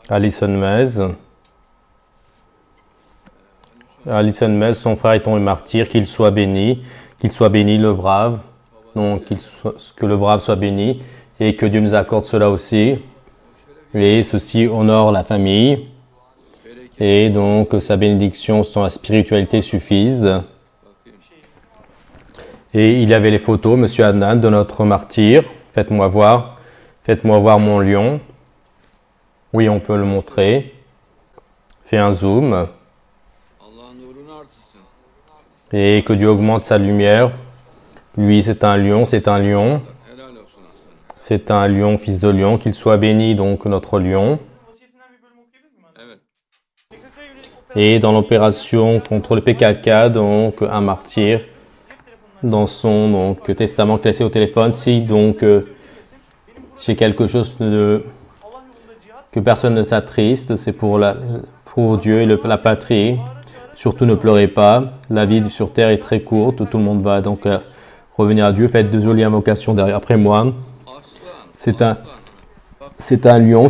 Alison Mez. Alison Mez, son frère est tombé martyr, qu'il soit béni le brave, donc que le brave soit béni et que Dieu nous accorde cela aussi. Et ceci honore la famille et donc que sa bénédiction, sa spiritualité suffisent. Et il y avait les photos, Monsieur Adnan, de notre martyr. Faites-moi voir mon lion. Oui, on peut le montrer. Fais un zoom. Et que Dieu augmente sa lumière. Lui, c'est un lion, c'est un lion. C'est un lion, fils de lion. Qu'il soit béni, donc, notre lion. Et dans l'opération contre le PKK, donc, un martyr, dans son donc, testament classé au téléphone, si donc j'ai quelque chose que personne ne t'attriste, c'est pour Dieu et la patrie. Surtout ne pleurez pas, la vie sur terre est très courte, tout le monde va donc revenir à Dieu. Faites de jolies invocations après moi. C'est un lion,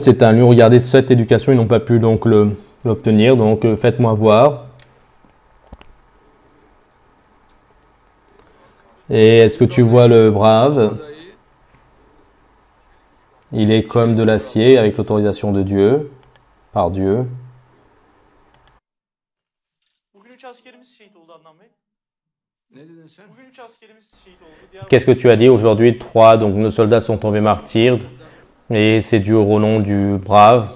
regardez cette éducation, ils n'ont pas pu donc l'obtenir, donc faites-moi voir. Et est-ce que tu vois le brave? Il est comme de l'acier avec l'autorisation de Dieu, par Dieu. Qu'est-ce que tu as dit aujourd'hui? 3, donc nos soldats sont tombés martyrs et c'est dû au nom du brave.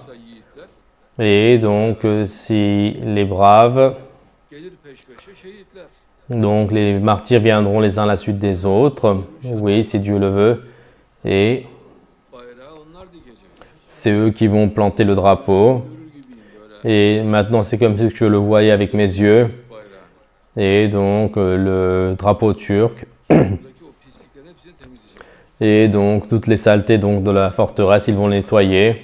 Et donc si les braves, donc les martyrs viendront les uns à la suite des autres. Oui, si Dieu le veut. Et c'est eux qui vont planter le drapeau. Et maintenant, c'est comme si je le voyais avec mes yeux. Et donc, le drapeau turc. Et donc, toutes les saletés donc, de la forteresse, ils vont nettoyer.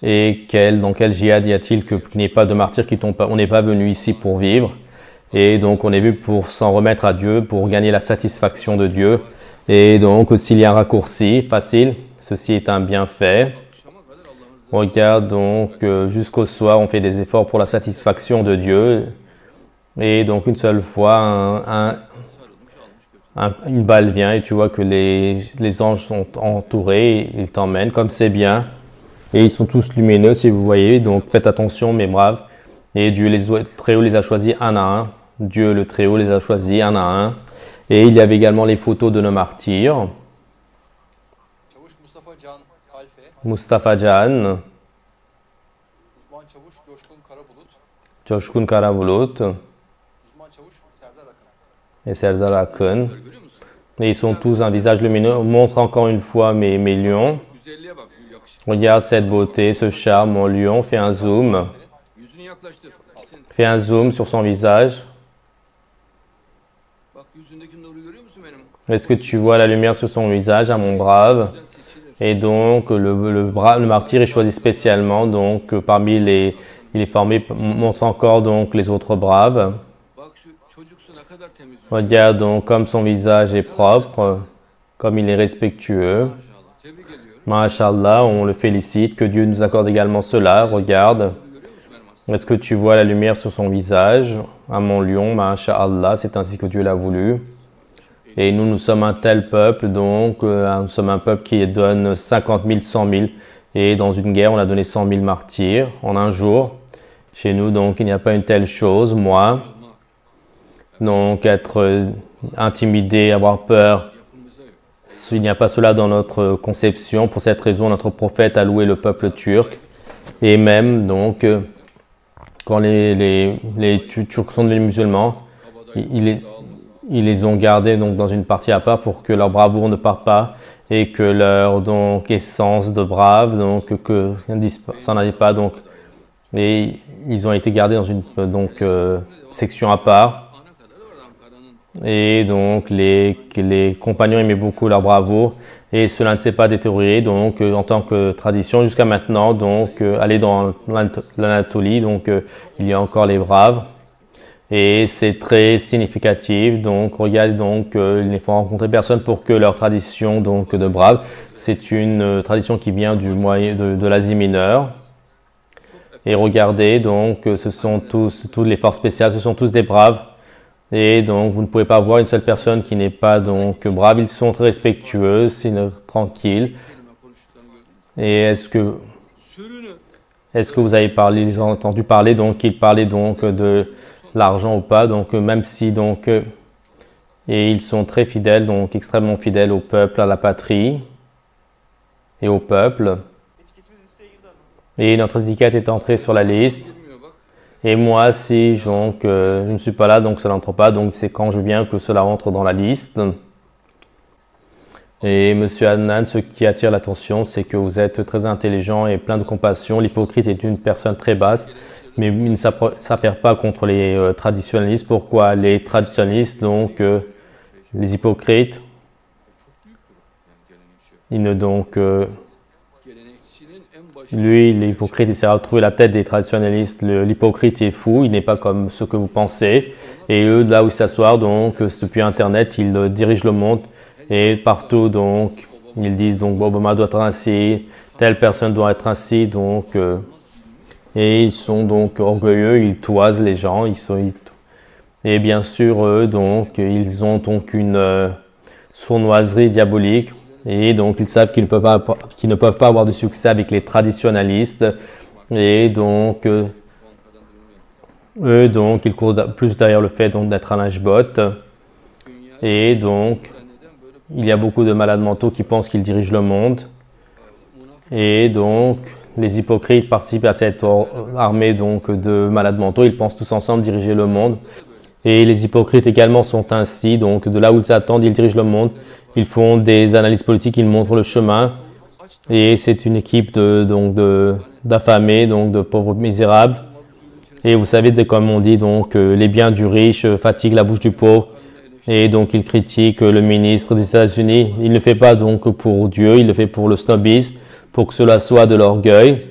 Et dans quel djihad y a-t-il qu'il n'y ait pas de martyrs qui tombent pas? On n'est pas venu ici pour vivre. Et donc, on est venu pour s'en remettre à Dieu, pour gagner la satisfaction de Dieu. Et donc, s'il y a un raccourci facile, ceci est un bienfait. Regarde donc, jusqu'au soir, on fait des efforts pour la satisfaction de Dieu. Et donc, une seule fois, une balle vient et tu vois que les anges sont entourés, ils t'emmènent, comme c'est bien. Et ils sont tous lumineux, si vous voyez. Donc, faites attention, mes braves. Et Dieu, le Très-Haut les a choisis un à un. Dieu, le Très-Haut, les a choisis un à un. Et il y avait également les photos de nos martyrs. Mustafa Can, Coşkun Karabulut et Serdar Akın. Et ils sont tous un visage lumineux. On montre encore une fois mes lions. Regarde cette beauté, ce charme, mon lion. Fais un zoom. Fais un zoom sur son visage. Est-ce que tu vois la lumière sur son visage, à mon brave? Et donc, le martyr est choisi spécialement. Donc, parmi il est formé, montre encore donc les autres braves. Regarde donc comme son visage est propre, comme il est respectueux. Masha'Allah, on le félicite. Que Dieu nous accorde également cela. Regarde. Est-ce que tu vois la lumière sur son visage? À mon lion, Masha'Allah, c'est ainsi que Dieu l'a voulu. Et nous sommes un tel peuple, donc nous sommes un peuple qui donne 50 000, 100 000. Et dans une guerre, on a donné 100 000 martyrs en un jour. Chez nous, donc, il n'y a pas une telle chose. Moi, donc, être intimidé, avoir peur, il n'y a pas cela dans notre conception. Pour cette raison, notre prophète a loué le peuple turc. Et même, donc, quand les Turcs sont devenus musulmans, ils les ont gardés donc, dans une partie à part pour que leur bravoure ne parte pas et que leur donc, essence de brave, donc, que ça n'allait pas. Donc, et ils ont été gardés dans une section à part. Et donc, les compagnons aimaient beaucoup leur bravoure et cela ne s'est pas détérioré. Donc, en tant que tradition, jusqu'à maintenant, donc, aller dans l'Anatolie, donc, il y a encore les braves. Et c'est très significatif. Donc, regardez, donc, il ne faut rencontrer personne pour que leur tradition donc, de braves, c'est une tradition qui vient de l'Asie mineure. Et regardez, donc, ce sont toutes les forces spéciales, ce sont tous des braves. Et donc, vous ne pouvez pas voir une seule personne qui n'est pas donc brave. Ils sont très respectueux, tranquilles. Et est-ce que vous avez entendu parler donc qu'ils parlaient donc de l'argent ou pas? Donc, même si donc et ils sont très fidèles, donc extrêmement fidèles au peuple, à la patrie et au peuple. Et notre étiquette est entrée sur la liste. Et moi, si donc, je ne suis pas là, donc cela n'entre pas. Donc c'est quand je viens que cela entre dans la liste. Et Monsieur Adnan, ce qui attire l'attention, c'est que vous êtes très intelligent et plein de compassion. L'hypocrite est une personne très basse, mais il ne s'affaire pas contre les traditionnalistes. Pourquoi? Les traditionnalistes, donc les hypocrites, lui, l'hypocrite, il s'est retrouvé la tête des traditionnalistes. L'hypocrite est fou, il n'est pas comme ce que vous pensez. Et eux, là où ils s'assoient, donc, depuis Internet, ils dirigent le monde. Et partout, donc, ils disent, donc, Obama doit être ainsi, telle personne doit être ainsi, donc, et ils sont donc orgueilleux, ils toisent les gens, et bien sûr, eux, donc, ils ont donc une sournoiserie diabolique. Et donc, ils savent qu'ils ne peuvent pas avoir de succès avec les traditionnalistes. Et donc, eux, donc, ils courent plus derrière le fait d'être un lynche-bot. Et donc, il y a beaucoup de malades mentaux qui pensent qu'ils dirigent le monde. Et donc, les hypocrites participent à cette armée donc, de malades mentaux. Ils pensent tous ensemble diriger le monde. Et les hypocrites également sont ainsi. Donc, de là où ils s'attendent, ils dirigent le monde. Ils font des analyses politiques, ils montrent le chemin. Et c'est une équipe d'affamés, donc de pauvres misérables. Et vous savez, comme on dit, donc, les biens du riche fatiguent la bouche du pauvre. Et donc, il critique le ministre des États-Unis. Il ne fait pas donc pour Dieu, il le fait pour le snobisme, pour que cela soit de l'orgueil.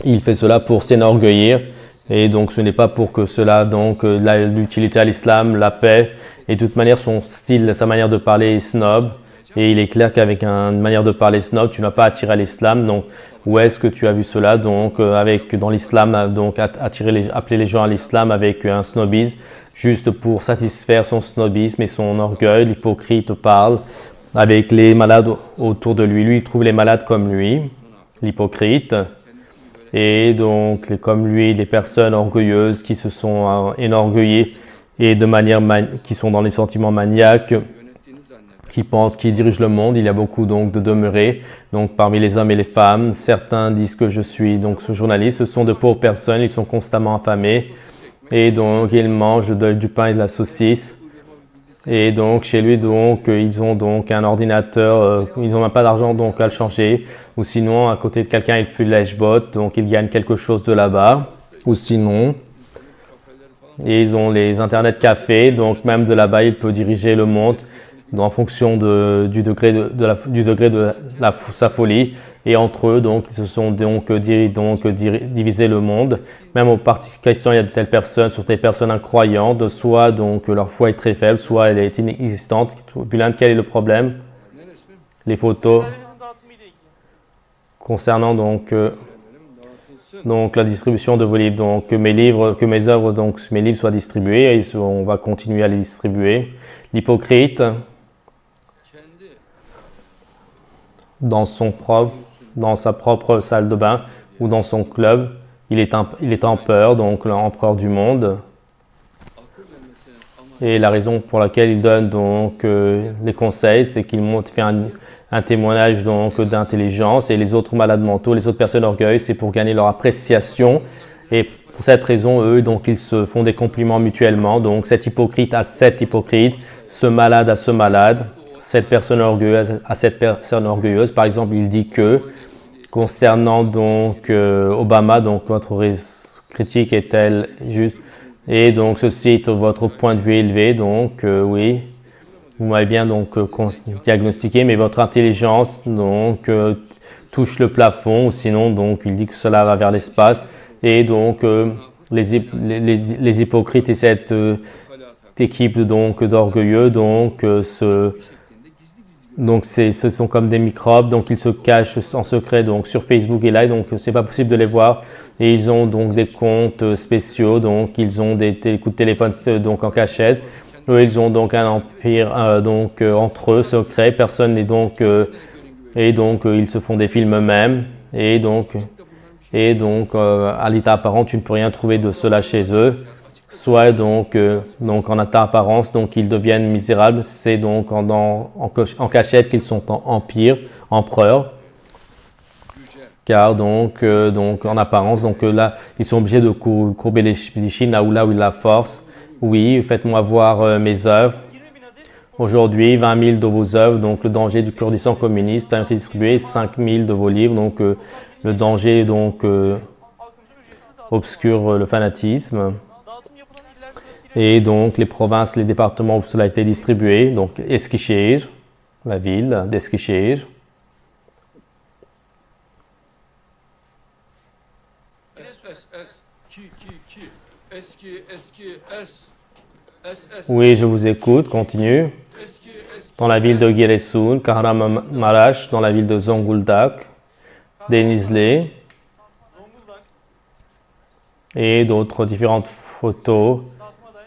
Il fait cela pour s'enorgueillir. Et donc, ce n'est pas pour que cela, donc, l'utilité à l'islam, la paix. Et de toute manière, son style, sa manière de parler est snob. Et il est clair qu'avec une manière de parler snob, tu n'as pas attiré à l'islam. Donc, où est-ce que tu as vu cela? Donc, dans l'islam, donc, appeler les gens à l'islam avec un snobisme, juste pour satisfaire son snobisme et son orgueil. L'hypocrite parle avec les malades autour de lui. Lui, il trouve les malades comme lui, l'hypocrite. Et donc, comme lui, les personnes orgueilleuses qui se sont enorgueillies et qui sont dans les sentiments maniaques, qui pensent qu'ils dirigent le monde. Il y a beaucoup donc de demeurés, donc parmi les hommes et les femmes. Certains disent que je suis donc ce journaliste. Ce sont de pauvres personnes, ils sont constamment affamés et donc ils mangent du pain et de la saucisse. Et donc chez lui, donc ils ont donc un ordinateur, ils n'ont même pas d'argent donc à le changer. Ou sinon, à côté de quelqu'un, il fait le lèche-bot, donc ils gagnent quelque chose de là-bas. Ou sinon, et ils ont les internet cafés, donc même de là-bas, il peut diriger le monde en fonction du degré de sa folie. Et entre eux, donc, ils se sont divisé le monde. Même au parti question, il y a de telles personnes, sur des personnes incroyantes, soit donc leur foi est très faible, soit elle est inexistante. Puis l'un, quel est le problème? Les photos concernant donc la distribution de vos livres. Donc que mes œuvres, donc mes livres soient distribués. Et on va continuer à les distribuer. L'hypocrite, dans sa propre salle de bain ou dans son club, il est empereur, donc l'empereur du monde. Et la raison pour laquelle il donne donc les conseils, c'est qu'il fait un témoignage donc d'intelligence. Et les autres malades mentaux, les autres personnes orgueilleuses, c'est pour gagner leur appréciation. Et pour cette raison, eux, donc ils se font des compliments mutuellement. Donc cet hypocrite à cet hypocrite, ce malade à ce malade, cette personne orgueilleuse à cette personne orgueilleuse. Par exemple, il dit que concernant donc Obama, donc votre critique est-elle juste? Et donc ceci est votre point de vue élevé. Donc oui, vous m'avez bien donc diagnostiqué, mais votre intelligence donc touche le plafond. Ou sinon, donc il dit que cela va vers l'espace. Et donc les hypocrites et cette équipe donc d'orgueilleux donc Donc ce sont comme des microbes, donc ils se cachent en secret donc sur Facebook et là, donc c'est pas possible de les voir. Et ils ont donc des comptes spéciaux, donc ils ont des coups de téléphone donc en cachette. Eux, ils ont donc un empire entre eux secret. Personne n'est donc et donc ils se font des films eux-mêmes et donc à l'état apparent, tu ne peux rien trouver de cela chez eux. Soit donc en état apparence, donc ils deviennent misérables, c'est donc en cachette qu'ils sont en empire, empereur. Car donc en apparence, donc là, ils sont obligés de courber les chines là où il y a la force. Oui, faites-moi voir mes œuvres. Aujourd'hui, 20 000 de vos œuvres, donc le danger du Kurdistan communiste a été distribué, 5 000 de vos livres, donc le danger donc obscure le fanatisme. Et donc les provinces, les départements où cela a été distribué, donc Eskişehir, la ville d'Eskişehir. Oui, je vous écoute, continue. Dans la ville de Giresun, Kahramanmaraş, dans la ville de Zonguldak, Denizli, et d'autres différentes photos.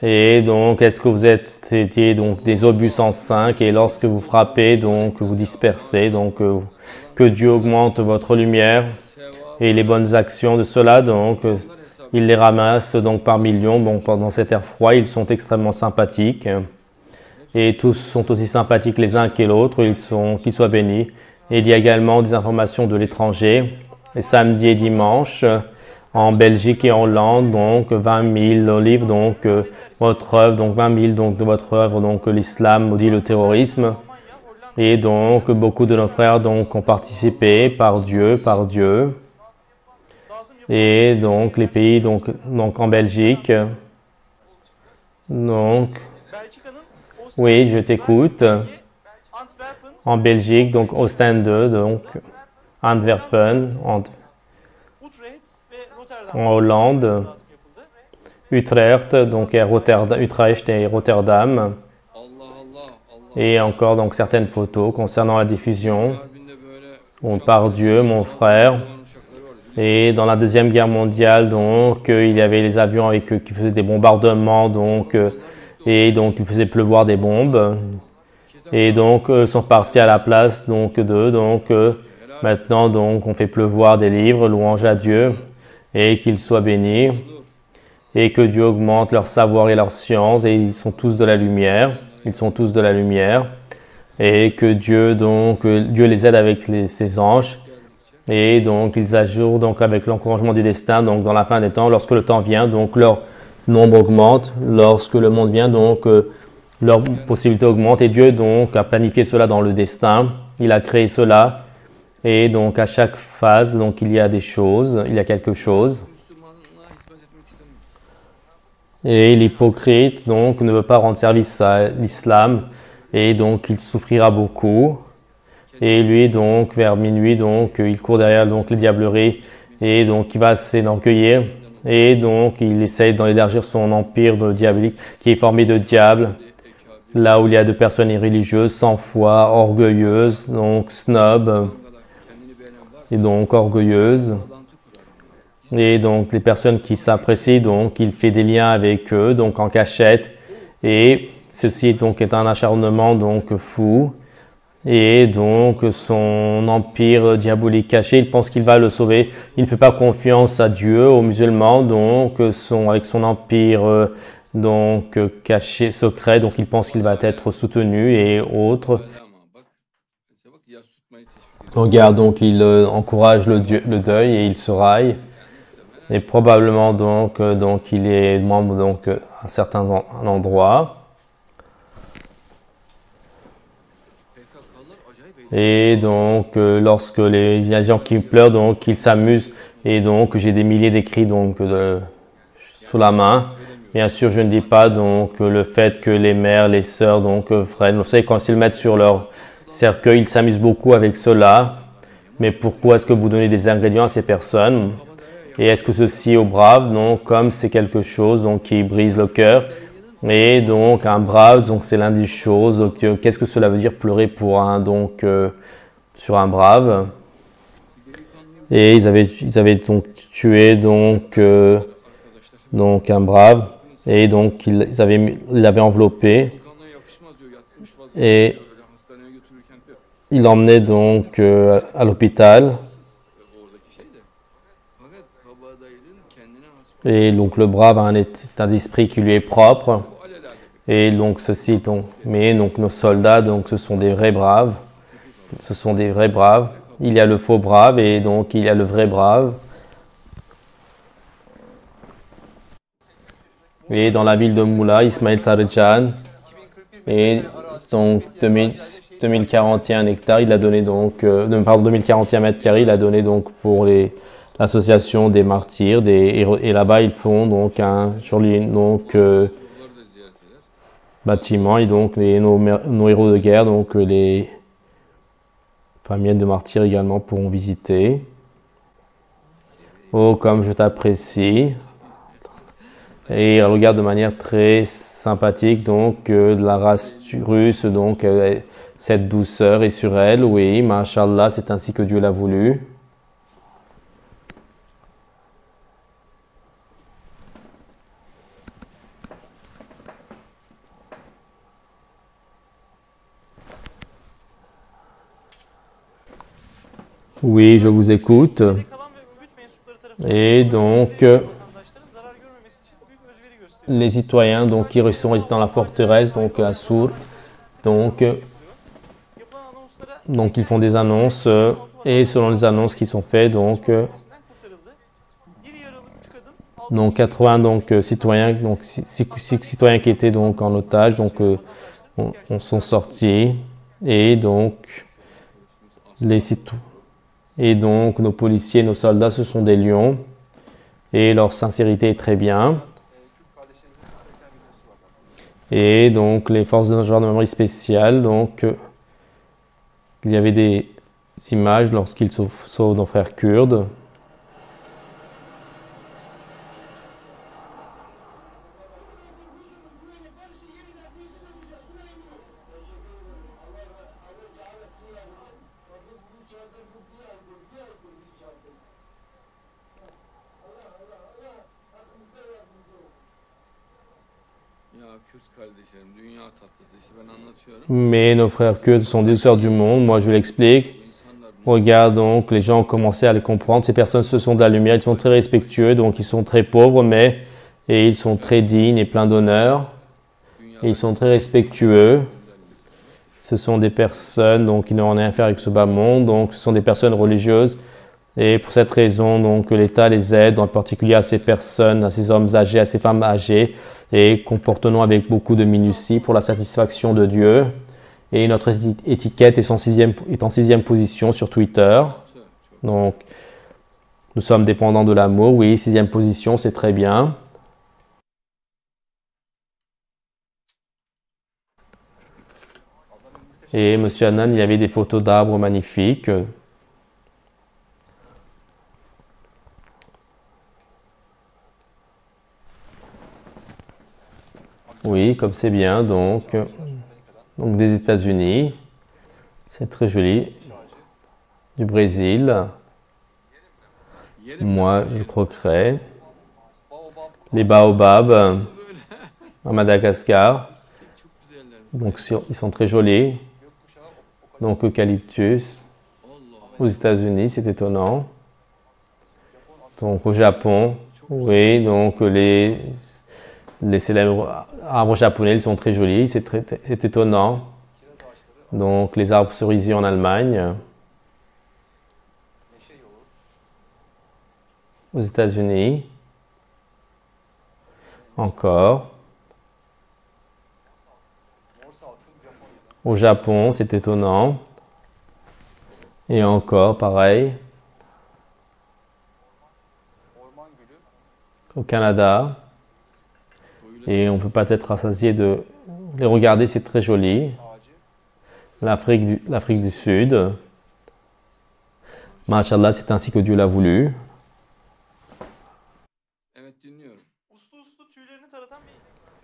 Et donc, est-ce que vous étiez donc des obus en 5 et lorsque vous frappez, donc vous dispersez, donc que Dieu augmente votre lumière et les bonnes actions de cela, donc il les ramasse donc par millions. Bon, pendant cet air froid, ils sont extrêmement sympathiques et tous sont aussi sympathiques les uns que l'autre, qu'ils soient bénis. Et il y a également des informations de l'étranger, les samedis et dimanches. En Belgique et en Hollande, donc 20 000 livres, donc votre œuvre, donc 20 000 donc, de votre œuvre, donc l'islam maudit le terrorisme. Et donc beaucoup de nos frères donc, ont participé par Dieu. Et donc les pays donc en Belgique. Donc, oui, je t'écoute. En Belgique, donc Oostende, donc Antwerpen, en Hollande, Utrecht, donc Utrecht et Rotterdam, et encore donc certaines photos concernant la diffusion. Par Dieu, mon frère. Et dans la Deuxième Guerre mondiale, donc il y avait les avions avec qui faisaient des bombardements, et donc ils faisaient pleuvoir des bombes. Et donc sont partis à la place d'eux. Maintenant donc on fait pleuvoir des livres, louange à Dieu. Et qu'ils soient bénis, et que Dieu augmente leur savoir et leur science, et ils sont tous de la lumière, et que Dieu les aide avec ses anges, et donc ils ajourent donc avec l'encouragement du destin, donc dans la fin des temps, lorsque le temps vient, donc leur nombre augmente, lorsque le monde vient, donc leur possibilité augmente, et Dieu donc a planifié cela dans le destin, il a créé cela. Et donc à chaque phase, donc il y a quelque chose. Et l'hypocrite donc ne veut pas rendre service à l'islam et donc il souffrira beaucoup. Et lui donc vers minuit donc il court derrière donc les diableries et donc il va essayer d'en cueillir et donc il essaye d'élargir son empire diabolique qui est formé de diables. Là où il y a de personnes irréligieuses, sans foi, orgueilleuses, donc snobs. Et donc orgueilleuse, et donc les personnes qui s'apprécient, donc il fait des liens avec eux, donc en cachette, et ceci donc est un acharnement donc fou, et donc son empire diabolique caché, il pense qu'il va le sauver, il ne fait pas confiance à Dieu, aux musulmans, donc avec son empire donc caché, secret, donc il pense qu'il va être soutenu et autres. Regarde, donc il encourage le deuil et il se raille. Et probablement donc il est membre donc à certains endroits. Et donc lorsque les gens qui pleurent, donc ils s'amusent. Et donc j'ai des milliers d'écrits donc sous la main. Bien sûr, je ne dis pas donc le fait que les mères, les sœurs donc frères, vous savez quand ils le mettent sur leur cercueil, ils s'amusent beaucoup avec cela. Mais pourquoi est-ce que vous donnez des ingrédients à ces personnes? Et est-ce que ceci est au brave? Non, comme c'est quelque chose donc, qui brise le cœur. Et donc un brave, donc c'est l'une des choses. Qu'est-ce que cela veut dire pleurer pour sur un brave? Et ils avaient donc tué donc un brave. Et donc ils l'avaient enveloppé et il l'emmenait donc à l'hôpital. Et donc le brave a un état d'esprit qui lui est propre. Et donc mais donc nos soldats, donc ce sont des vrais braves. Ce sont des vrais braves. Il y a le faux brave et donc il y a le vrai brave. Et dans la ville de Moula, Ismail Sarıcan, et donc 2041 hectares, il a donné donc, pardon, 2041 mètres carrés, il a donné donc pour l'association des martyrs, et là-bas ils font donc un joli bâtiment, et donc nos héros de guerre, donc les familles de martyrs également pourront visiter. Oh, comme je t'apprécie. Et il regarde de manière très sympathique, donc de la race russe, donc cette douceur est sur elle, oui, Masha'Allah, c'est ainsi que Dieu l'a voulu. Oui, je vous écoute. Et donc, les citoyens donc, qui sont restés dans la forteresse, donc à Sour, donc ils font des annonces et selon les annonces qui sont faites, donc 80 citoyens, donc six citoyens qui étaient donc en otage, donc on sont sortis et donc nos policiers, nos soldats, ce sont des lions et leur sincérité est très bien. Et donc les forces de gendarmerie spéciale, donc il y avait des images lorsqu'ils sauvent nos frères kurdes. Mais nos frères kurdes sont des sœurs du monde, moi je l'explique. Regarde donc, les gens ont commencé à les comprendre. Ces personnes, ce sont de la lumière, ils sont très respectueux, donc ils sont très pauvres, et ils sont très dignes et pleins d'honneur. Et ils sont très respectueux. Ce sont des personnes donc, qui n'ont rien à faire avec ce bas monde, donc ce sont des personnes religieuses. Et pour cette raison, donc, l'État les aide, en particulier à ces personnes, à ces hommes âgés, à ces femmes âgées, et comportons-nous avec beaucoup de minutie pour la satisfaction de Dieu. Et notre étiquette est en 6e position sur Twitter. Donc, nous sommes dépendants de l'amour. Oui, 6e position, c'est très bien. Et M. Annan, il y avait des photos d'arbres magnifiques. Oui, comme c'est bien. Donc des États-Unis. C'est très joli. Du Brésil. Moi, je croquerais. Les baobabs à Madagascar. Donc, ils sont très jolis. Donc, eucalyptus. Aux États-Unis, c'est étonnant. Donc, au Japon, oui, donc les célèbres arbres japonais, ils sont très jolis, c'est étonnant. Donc, les arbres cerisiers en Allemagne. Aux États-Unis. Encore. Au Japon, c'est étonnant. Et encore, pareil. Au Canada. Et on ne peut pas être rassasié de les regarder, c'est très joli. L'Afrique du Sud. Masha'Allah, c'est ainsi que Dieu l'a voulu.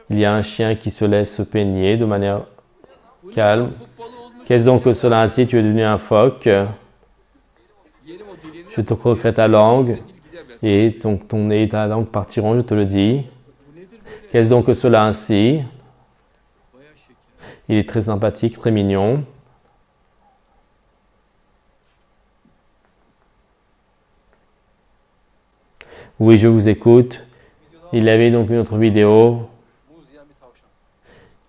Il y a un chien qui se laisse peigner de manière calme. Qu'est-ce donc que cela ainsi? Tu es devenu un phoque. Je te croquerai ta langue et ton nez et ta langue partiront, je te le dis. Qu'est-ce donc que cela ainsi? Il est très sympathique, très mignon. Oui, je vous écoute. Il y avait donc une autre vidéo.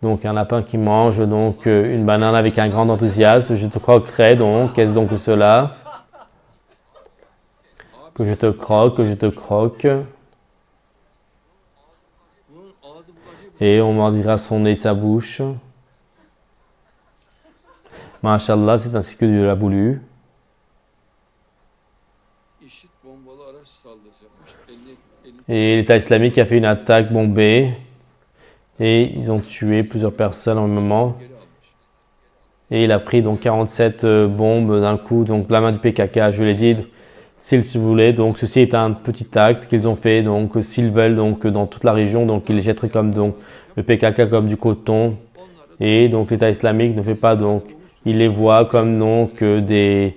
Donc un lapin qui mange donc une banane avec un grand enthousiasme. Je te croquerai donc. Qu'est-ce donc que cela? Que je te croque, que je te croque. Et on mordira son nez et sa bouche. Masha'Allah, c'est ainsi que Dieu l'a voulu. Et l'État islamique a fait une attaque bombée. Et ils ont tué plusieurs personnes en même moment. Et il a pris donc 47 bombes d'un coup, donc de la main du PKK. Je l'ai dit, s'ils voulaient. Donc ceci est un petit acte qu'ils ont fait. Donc s'ils veulent, donc dans toute la région, donc ils les jetteraient comme donc le PKK comme du coton. Et donc l'État islamique ne fait pas donc. Il les voit comme donc des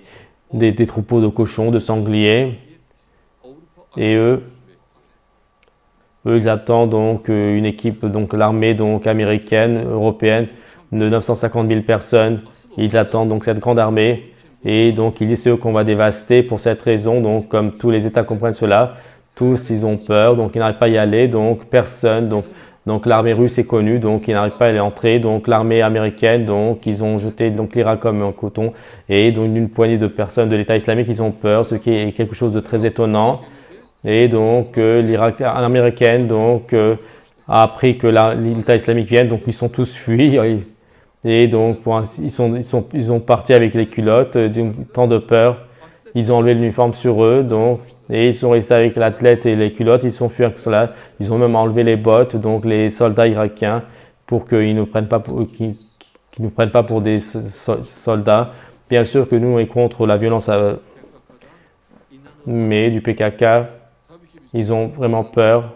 troupeaux de cochons, de sangliers. Et eux, ils attendent donc une équipe, donc l'armée donc américaine, européenne, de 950 000 personnes. Ils attendent donc cette grande armée. Et donc ils disent c'est eux qu'on va dévaster pour cette raison. Donc comme tous les États comprennent cela, tous ils ont peur, donc ils n'arrivent pas à y aller. Donc personne, donc l'armée russe est connue, donc ils n'arrivent pas à y entrer. Donc l'armée américaine, donc ils ont jeté donc l'Irak comme un coton. Et donc une poignée de personnes de l'État islamique, ils ont peur, ce qui est quelque chose de très étonnant. Et donc l'Irak américaine donc a appris que l'État islamique vienne, donc ils sont tous fuis. Et donc ils ont parti avec les culottes, tant de peur. Ils ont enlevé l'uniforme sur eux, donc, et ils sont restés avec l'athlète et les culottes. Ils sont fuis avec cela. Ils ont même enlevé les bottes, donc les soldats irakiens, pour qu'ils ne prennent pas qu'ils nous prennent pas pour des soldats. Bien sûr que nous on est contre la violence, mais du PKK, ils ont vraiment peur.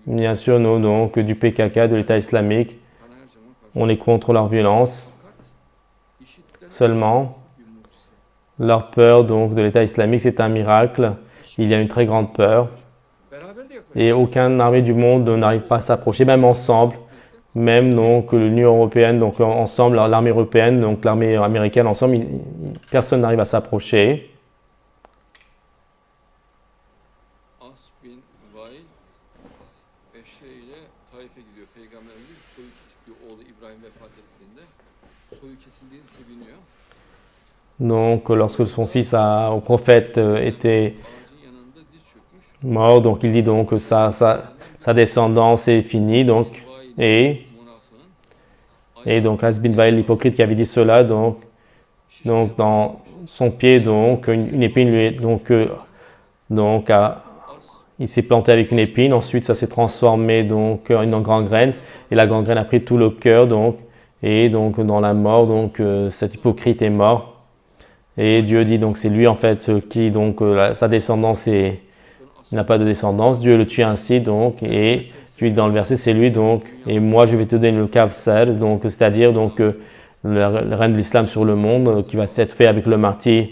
Bien sûr, nous donc du PKK, de l'État islamique, on est contre leur violence. Seulement, leur peur donc de l'État islamique, c'est un miracle. Il y a une très grande peur. Et aucune armée du monde n'arrive pas à s'approcher, même ensemble. Même donc l'Union européenne, donc ensemble, l'armée européenne, donc l'armée américaine, ensemble, personne n'arrive à s'approcher. Donc, lorsque son fils au prophète était mort, donc il dit donc que sa descendance est finie. Donc, et donc As bin Wail, l'hypocrite qui avait dit cela, donc dans son pied, donc une épine lui est il s'est planté avec une épine. Ensuite, ça s'est transformé donc en une gangrène, et la gangrène a pris tout le cœur, donc et donc dans la mort, donc cet hypocrite est mort. Et Dieu dit donc c'est lui en fait qui donc sa descendance n'a pas de descendance. Dieu le tue ainsi donc, et tu dis dans le verset c'est lui donc, et moi je vais te donner le Kawthar, donc c'est-à-dire donc le règne de l'islam sur le monde qui va s'être fait avec le martyr,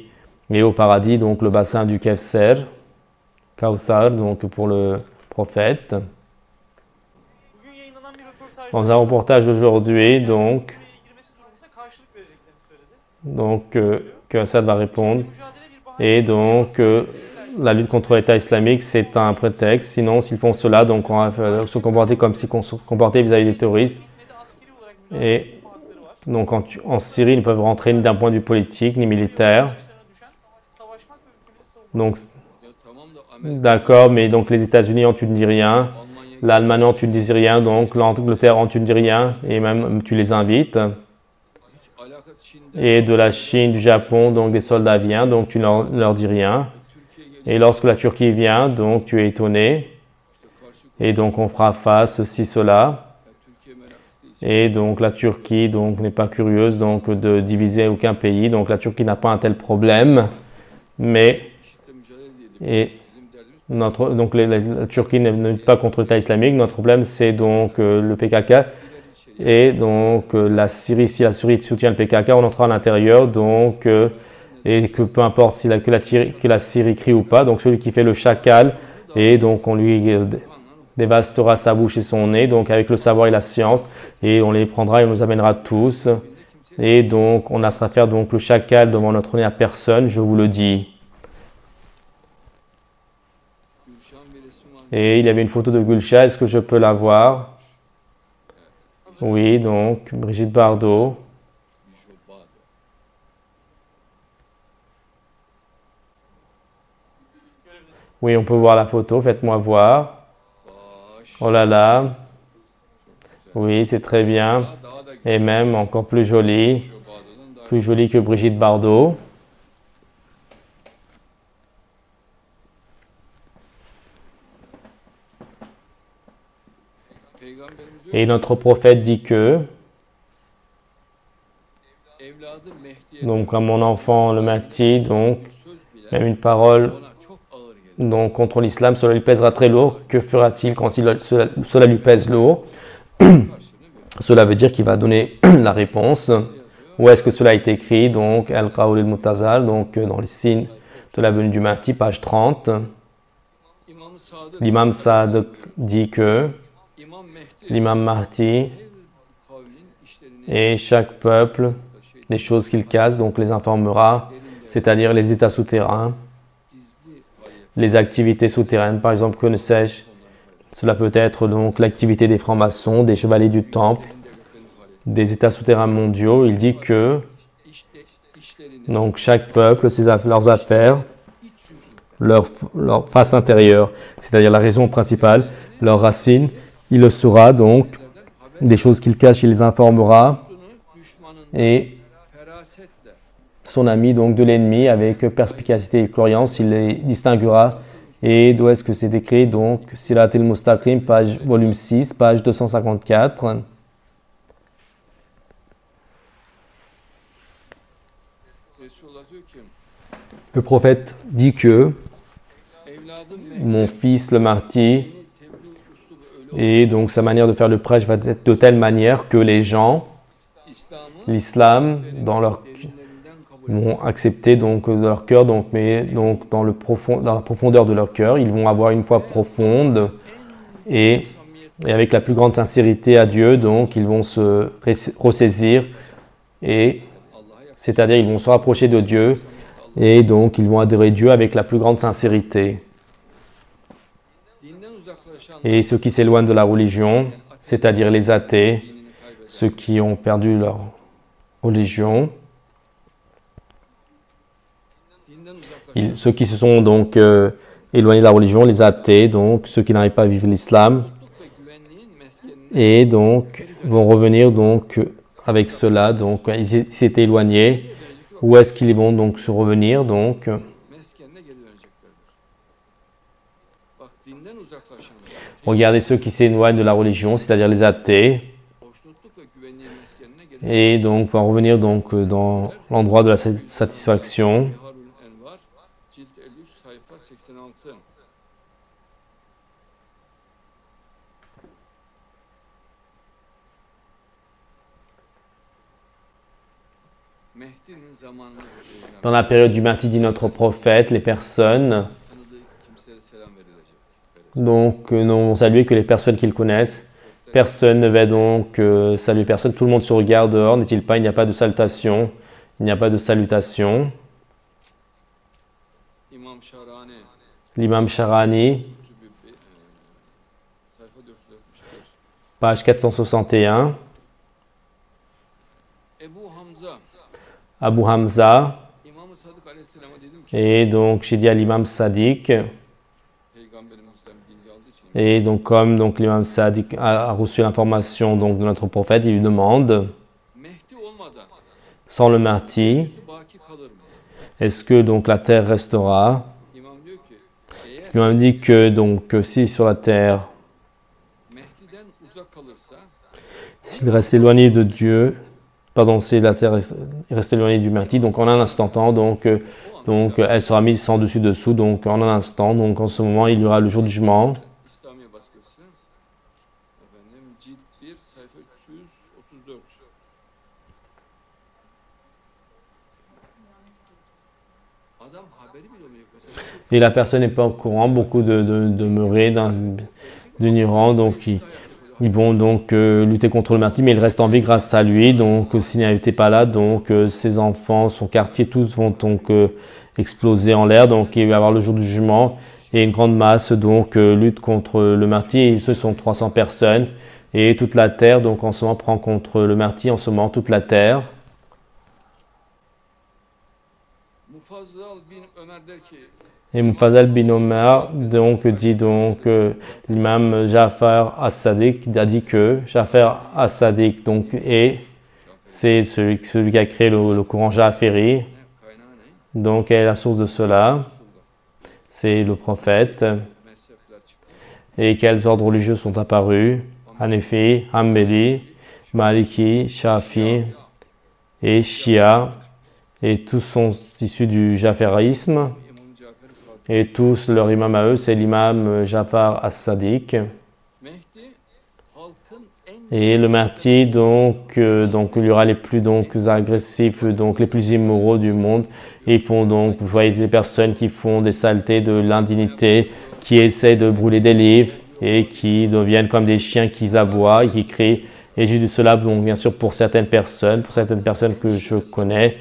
et au paradis donc le bassin du Kawthar donc pour le prophète. Dans un reportage d'aujourd'hui donc que Assad va répondre. Et donc, la lutte contre l'État islamique, c'est un prétexte. Sinon, s'ils font cela, donc on va se comporter comme si on se comportait vis-à-vis des terroristes. Et donc, en Syrie, ils ne peuvent rentrer ni d'un point de vue politique, ni militaire. Donc, d'accord, mais donc les États-Unis, tu ne dis rien. L'Allemagne, tu ne dis rien. Donc, l'Angleterre, tu ne dis rien. Et même, tu les invites. Et de la Chine, du Japon, donc des soldats viennent, donc tu ne leur dis rien. Et lorsque la Turquie vient, donc tu es étonné. Et donc on fera face, ceci, cela. Et donc la Turquie donc n'est pas curieuse donc de diviser aucun pays. Donc la Turquie n'a pas un tel problème. Mais Donc la Turquie ne lutte pas contre l'État islamique. Notre problème, c'est donc le PKK et donc la Syrie. Si la Syrie soutient le PKK, on entrera à l'intérieur. Donc, et que peu importe si que la Syrie crie ou pas. Donc celui qui fait le chacal, et donc on lui dévastera sa bouche et son nez. Donc avec le savoir et la science, et on les prendra et on nous amènera tous. Et donc on laissera faire donc le chacal devant notre nez à personne, je vous le dis. Et il y avait une photo de Gulcha, est-ce que je peux la voir? Oui, donc Brigitte Bardot. Oui, on peut voir la photo, faites-moi voir. Oh là là. Oui, c'est très bien. Et même encore plus jolie que Brigitte Bardot. Et notre prophète dit que, donc à mon enfant le Mahdi, donc même une parole donc, contre l'islam, cela lui pèsera très lourd. Que fera-t-il quand cela lui pèse lourd? Cela veut dire qu'il va donner la réponse. Où est-ce que cela a été écrit? Donc, Al-Qawl al-Mu'tazal, donc dans les signes de la venue du Mahdi, page 30. L'imam Saad dit que l'imam Mahdi et chaque peuple, les choses qu'il casse, donc les informera, c'est-à-dire les états souterrains, les activités souterraines, par exemple, que ne sais-je, cela peut être donc l'activité des francs-maçons, des chevaliers du temple, des états souterrains mondiaux. Il dit que donc chaque peuple, leurs affaires, leur face intérieure, c'est-à-dire la raison principale, leur racine, il le saura donc, des choses qu'il cache, il les informera, et son ami donc de l'ennemi avec perspicacité et clairvoyance, il les distinguera. Et d'où est-ce que c'est écrit? Donc, Sirat al-Mustaqim, volume 6, page 254. Le prophète dit que mon fils le Mahdi, et donc sa manière de faire le prêche va être de telle manière que les gens, l'islam, vont accepter donc de leur cœur, donc, mais donc dans la profondeur de leur cœur, ils vont avoir une foi profonde et avec la plus grande sincérité à Dieu, donc ils vont se ressaisir et c'est-à-dire ils vont se rapprocher de Dieu et donc ils vont adorer Dieu avec la plus grande sincérité. Et ceux qui s'éloignent de la religion, c'est-à-dire les athées, ceux qui ont perdu leur religion, ceux qui se sont donc éloignés de la religion, les athées, donc ceux qui n'arrivent pas à vivre l'islam, et donc vont revenir donc avec cela, donc ils s'étaient éloignés. Où est-ce qu'ils vont donc se revenir donc? Regardez ceux qui s'éloignent de la religion, c'est-à-dire les athées, et donc vont revenir donc dans l'endroit de la satisfaction. Dans la période du Mahdi, dit notre prophète, les personnes donc n'ont salué que les personnes qu'ils connaissent. Personne ne va donc saluer personne. Tout le monde se regarde dehors, n'est-il pas? Il n'y a pas de salutation. Il n'y a pas de salutation. L'imam Sharani, page 461. Abu Hamza, et donc j'ai dit à l'imam Sadiq, et donc comme donc l'imam Sadiq a reçu l'information donc de notre prophète, il lui demande, sans le Mahdi, est-ce que donc la terre restera? L'imam dit que donc si sur la terre, s'il reste éloigné de Dieu, pardon, si la terre reste éloignée du Mahdi, donc en un instant temps, donc Donc, elle sera mise sans dessus-dessous, donc en un instant. Donc, en ce moment, il y aura le jour du jugement. İslamiye baskısı. Efendim cilt 1 sayfa 334. Adam haberi bile yok mesela. Et la personne n'est pas au courant, beaucoup de meurés d'un Iran, donc ils vont donc lutter contre le martyr, mais il reste en vie grâce à lui. Donc s'il n'était pas là, donc ses enfants, son quartier, tous vont donc exploser en l'air. Donc il va y avoir le jour du jugement et une grande masse donc lutte contre le martyr. Et ce sont 300 personnes et toute la terre donc en ce moment prend contre le martyr, en ce moment toute la terre. Mufazzal bin Ömer der ki Et Mufazal bin Omar donc dit donc l'imam Jafar as-Sadiq a dit que Jafar as-Sadiq donc c'est celui qui a créé le courant Jaferi. kaynağı ne? Donc quelle est la source de cela? C'est le prophète. Mezhepler çıkmış. Et quels ordres religieux sont apparus? Hanefi, Hanbali, Maliki, Shafi et Shia. Et tous sont issus du Jafarisme. İmam Cafer Sadık. Et tous, leur imam à eux, c'est l'imam Jafar as-Sadiq. Mehdi halkın en Et le Mahdi, donc il y aura les plus donc, agressifs, donc les plus immoraux du monde. Et ils font donc, vous voyez des personnes qui font des saletés, de l'indignité, qui essaient de brûler des livres et qui deviennent comme des chiens qui aboient et qui crient. Et j'ai dit cela, donc, bien sûr, pour certaines personnes que je connais.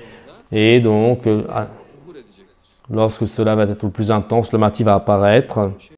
Et donc, zuhur edecektir. lorsque cela va être le plus intense, le Mahdi va apparaître.